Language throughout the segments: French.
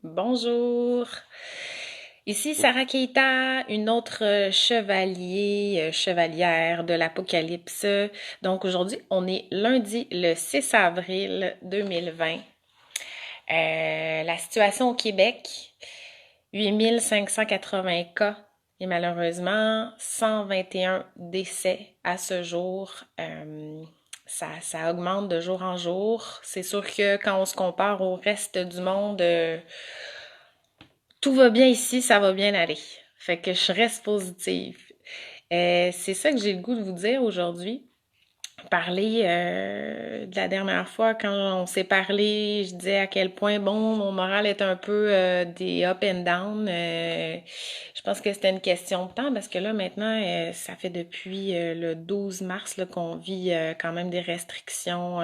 Bonjour, ici Sarah Keita, une autre chevalière de l'Apocalypse. Donc aujourd'hui, on est lundi le 6 avril 2020. La situation au Québec, 8580 cas et malheureusement 121 décès à ce jour. Ça augmente de jour en jour. C'est sûr que quand on se compare au reste du monde, tout va bien ici, ça va bien aller. Fait que je reste positive. C'est ça que j'ai le goût de vous dire aujourd'hui. Parler de la dernière fois quand on s'est parlé, je disais à quel point bon mon moral est un peu des up and down. Je pense que c'était une question de temps parce que là maintenant ça fait depuis le 12 mars là, qu'on vit quand même des restrictions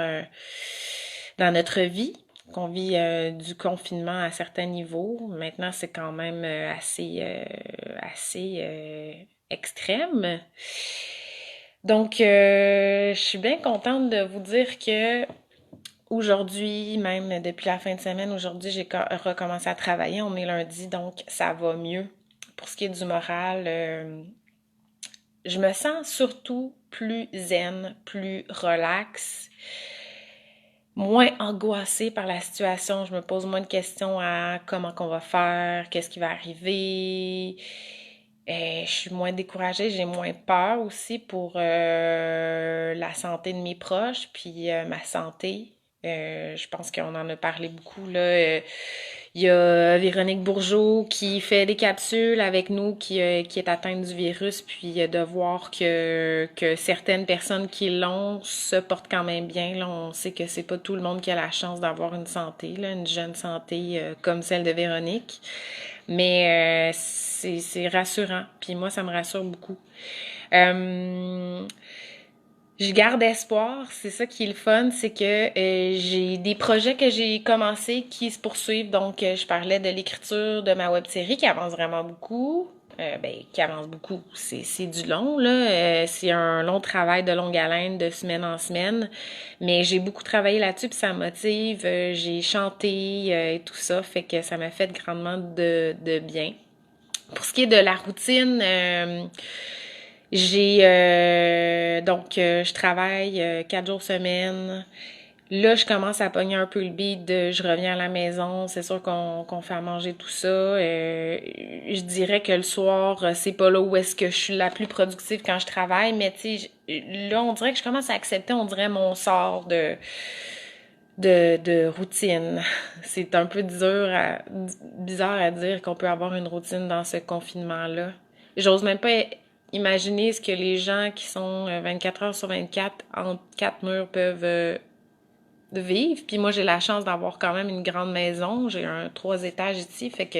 dans notre vie, qu'on vit du confinement à certains niveaux. Maintenant c'est quand même assez extrême. Donc, je suis bien contente de vous dire que aujourd'hui, même depuis la fin de semaine, aujourd'hui, j'ai recommencé à travailler. On est lundi, donc ça va mieux. Pour ce qui est du moral, je me sens surtout plus zen, plus relax, moins angoissée par la situation. Je me pose moins de questions à comment qu'on va faire, qu'est-ce qui va arriver. Je suis moins découragée, j'ai moins peur aussi pour la santé de mes proches, puis ma santé. Je pense qu'on en a parlé beaucoup là. Il y a Véronique Bourgeot qui fait des capsules avec nous, qui est atteinte du virus, puis de voir que certaines personnes qui l'ont se portent quand même bien. Là, on sait que c'est pas tout le monde qui a la chance d'avoir une santé, là, une jeune santé comme celle de Véronique. Mais c'est rassurant. Puis moi, ça me rassure beaucoup. Euh, je garde espoir, c'est ça qui est le fun, c'est que j'ai des projets que j'ai commencés qui se poursuivent. Donc, je parlais de l'écriture de ma web-série qui avance vraiment beaucoup. Qui avance beaucoup. C'est du long, là. C'est un long travail de longue haleine, de semaine en semaine. Mais j'ai beaucoup travaillé là-dessus, puis ça me motive. J'ai chanté et tout ça, fait que ça m'a fait grandement de bien. Pour ce qui est de la routine, je travaille 4 jours semaine. Là, je commence à pogner un peu le beat de je reviens à la maison, c'est sûr qu'on fait à manger tout ça. Je dirais que le soir, c'est pas là où est-ce que je suis la plus productive quand je travaille, mais tu sais, là, on dirait que je commence à accepter, on dirait mon sort de routine. C'est un peu bizarre à dire qu'on peut avoir une routine dans ce confinement-là. J'ose même pas imaginer ce que les gens qui sont 24 heures sur 24 entre quatre murs peuvent vivre. Puis moi, j'ai la chance d'avoir quand même une grande maison. J'ai 3 étages ici, fait que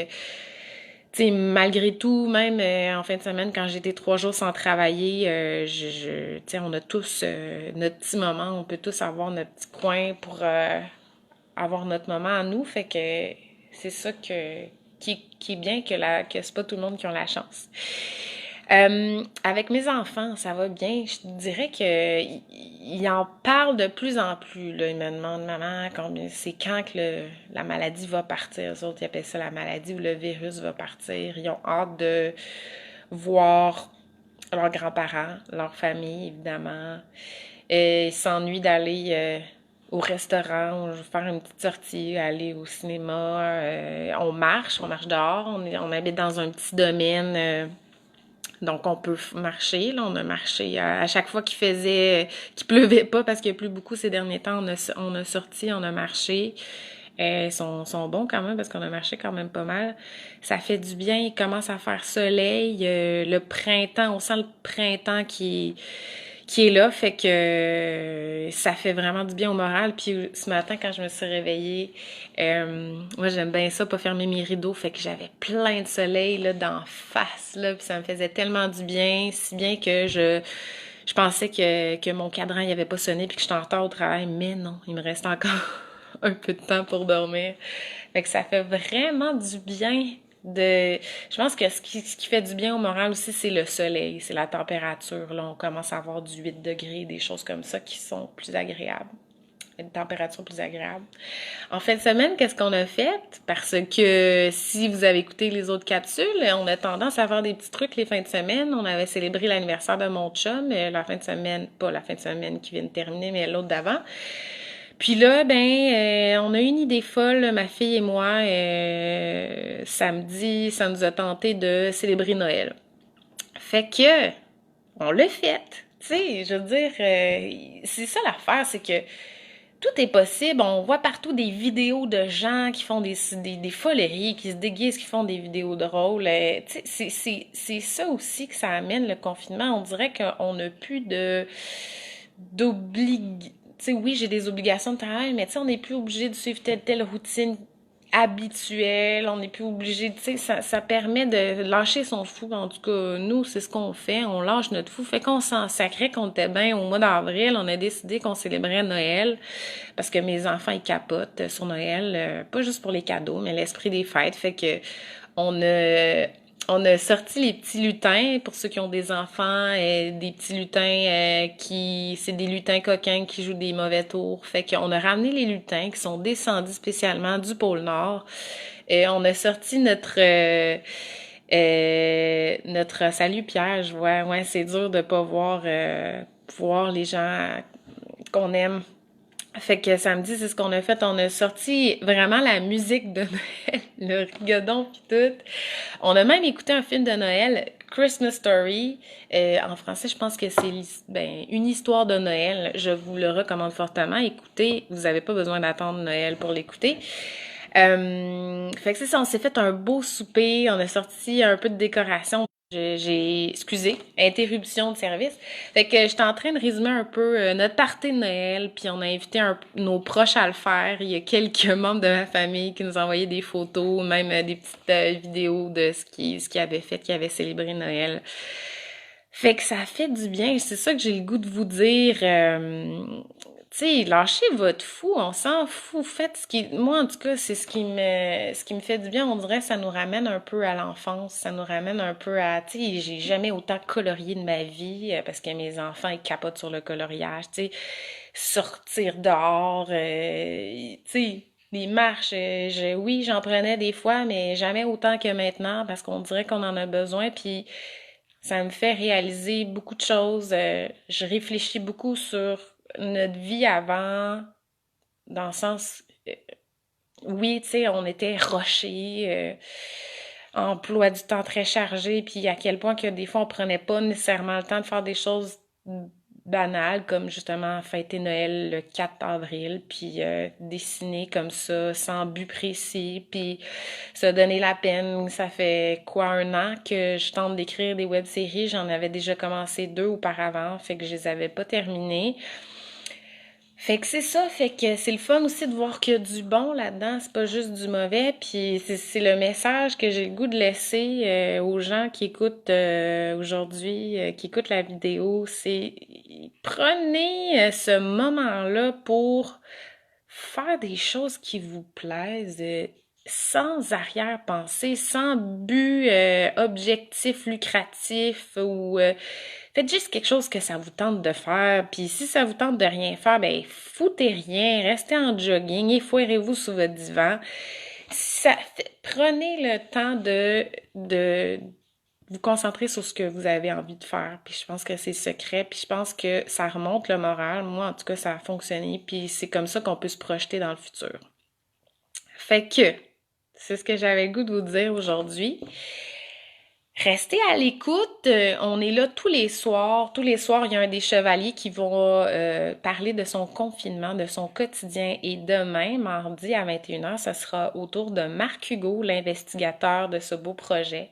tu sais, malgré tout, même en fin de semaine, quand j'étais 3 jours sans travailler, tu sais, on a tous notre petit moment, on peut tous avoir notre petit coin pour avoir notre moment à nous. Fait que c'est ça qui est bien que c'est pas tout le monde qui a la chance. Avec mes enfants, ça va bien. Je dirais que ils en parlent de plus en plus. Là. Ils me demandent, maman, c'est quand que la maladie va partir. Les autres, ils appellent ça la maladie ou le virus va partir. Ils ont hâte de voir leurs grands-parents, leur famille, évidemment. Et ils s'ennuient d'aller au restaurant, faire une petite sortie, aller au cinéma. On marche dehors. On habite dans un petit domaine. Donc, on peut marcher. Là, on a marché à chaque fois qu'il pleuvait pas parce qu'il y a plus beaucoup ces derniers temps. On a sorti, on a marché. Sont bons quand même parce qu'on a marché quand même pas mal. Ça fait du bien. Il commence à faire soleil. Le printemps, on sent le printemps qui est là, fait que ça fait vraiment du bien au moral. Puis ce matin, quand je me suis réveillée, moi j'aime bien ça, pas fermer mes rideaux, fait que j'avais plein de soleil là d'en face, là, puis ça me faisait tellement du bien, si bien que je pensais que mon cadran il avait pas sonné puis que j'étais en retard au travail, mais non, il me reste encore un peu de temps pour dormir. Fait que ça fait vraiment du bien de... Je pense que ce qui fait du bien au moral aussi, c'est le soleil, c'est la température. Là, on commence à avoir du 8 degrés, des choses comme ça qui sont plus agréables. une température plus agréable. En fin de semaine, qu'est-ce qu'on a fait? Parce que si vous avez écouté les autres capsules, on a tendance à faire des petits trucs les fins de semaine. On avait célébré l'anniversaire de mon chum la fin de semaine, pas la fin de semaine qui vient de terminer, mais l'autre d'avant. Puis là, on a eu une idée folle, ma fille et moi, samedi, ça nous a tenté de célébrer Noël. Fait que, on l'a fait. Tu sais, je veux dire, c'est ça l'affaire, c'est que tout est possible. On voit partout des vidéos de gens qui font des foleries, qui se déguisent, qui font des vidéos drôles. Tu sais, c'est ça aussi que ça amène le confinement. On dirait qu'on n'a plus d'oblig... Tu sais, oui, j'ai des obligations de travail, mais tu sais, on n'est plus obligé de suivre telle routine habituelle. On n'est plus obligé, tu sais, ça permet de lâcher son fou. En tout cas, nous, c'est ce qu'on fait. On lâche notre fou. Fait qu'on s'en sacrait qu'on était bien au mois d'avril. On a décidé qu'on célébrait Noël parce que mes enfants, ils capotent sur Noël. Pas juste pour les cadeaux, mais l'esprit des fêtes. Fait que on a... On a sorti les petits lutins pour ceux qui ont des enfants, des petits lutins c'est des lutins coquins qui jouent des mauvais tours. Fait qu'on a ramené les lutins qui sont descendus spécialement du pôle Nord. Et on a sorti notre salut Pierre, je vois. Ouais, c'est dur de pas voir les gens qu'on aime. Fait que samedi, c'est ce qu'on a fait. On a sorti vraiment la musique de Noël, le rigodon pis tout. On a même écouté un film de Noël, Christmas Story. En français, je pense que c'est une histoire de Noël. Je vous le recommande fortement. Écoutez, vous avez pas besoin d'attendre Noël pour l'écouter. Fait que c'est ça, on s'est fait un beau souper. On a sorti un peu de décoration. Excusez, interruption de service. Fait que j'étais en train de résumer un peu notre party de Noël, puis on a invité nos proches à le faire. Il y a quelques membres de ma famille qui nous ont envoyé des photos, même des petites vidéos de ce qu'ils avaient fait, qui avaient célébré Noël. Fait que ça fait du bien. C'est ça que j'ai le goût de vous dire. Tu sais, lâchez votre fou, on s'en fout. Faites moi en tout cas, c'est ce qui me fait du bien. On dirait que ça nous ramène un peu à l'enfance, ça nous ramène un peu à, tu sais, j'ai jamais autant colorié de ma vie parce que mes enfants ils capotent sur le coloriage. Tu sais, sortir dehors, tu sais. Les marches, oui, j'en prenais des fois, mais jamais autant que maintenant parce qu'on dirait qu'on en a besoin. Puis ça me fait réaliser beaucoup de choses. Je réfléchis beaucoup sur notre vie avant, dans le sens, oui, tu sais, on était rushés, emploi du temps très chargé, puis à quel point que des fois on prenait pas nécessairement le temps de faire des choses banales, comme justement fêter Noël le 4 avril, puis dessiner comme ça, sans but précis, puis se donner la peine. Ça fait quoi, 1 an que je tente d'écrire des web-séries, j'en avais déjà commencé 2 auparavant, fait que je les avais pas terminées. Fait que c'est ça, fait que c'est le fun aussi de voir qu'il y a du bon là-dedans, c'est pas juste du mauvais, puis c'est le message que j'ai le goût de laisser aux gens qui écoutent aujourd'hui, qui écoutent la vidéo, c'est prenez ce moment-là pour faire des choses qui vous plaisent, sans arrière-pensée, sans but objectif lucratif ou faites juste quelque chose que ça vous tente de faire. Puis si ça vous tente de rien faire, foutez rien, restez en jogging et foirez-vous sous votre divan. Prenez le temps de vous concentrer sur ce que vous avez envie de faire. Puis je pense que c'est secret. Puis je pense que ça remonte le moral. Moi, en tout cas, ça a fonctionné. Puis c'est comme ça qu'on peut se projeter dans le futur. Fait que, c'est ce que j'avais le goût de vous dire aujourd'hui. Restez à l'écoute. On est là tous les soirs. Tous les soirs, il y a un des chevaliers qui va parler de son confinement, de son quotidien. Et demain, mardi à 21h, ça sera au tour de Marc Hugo, l'investigateur de ce beau projet.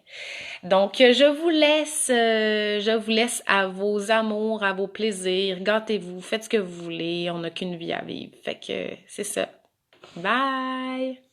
Donc, je vous laisse à vos amours, à vos plaisirs. Gâtez-vous, faites ce que vous voulez. On n'a qu'une vie à vivre. Fait que c'est ça. Bye!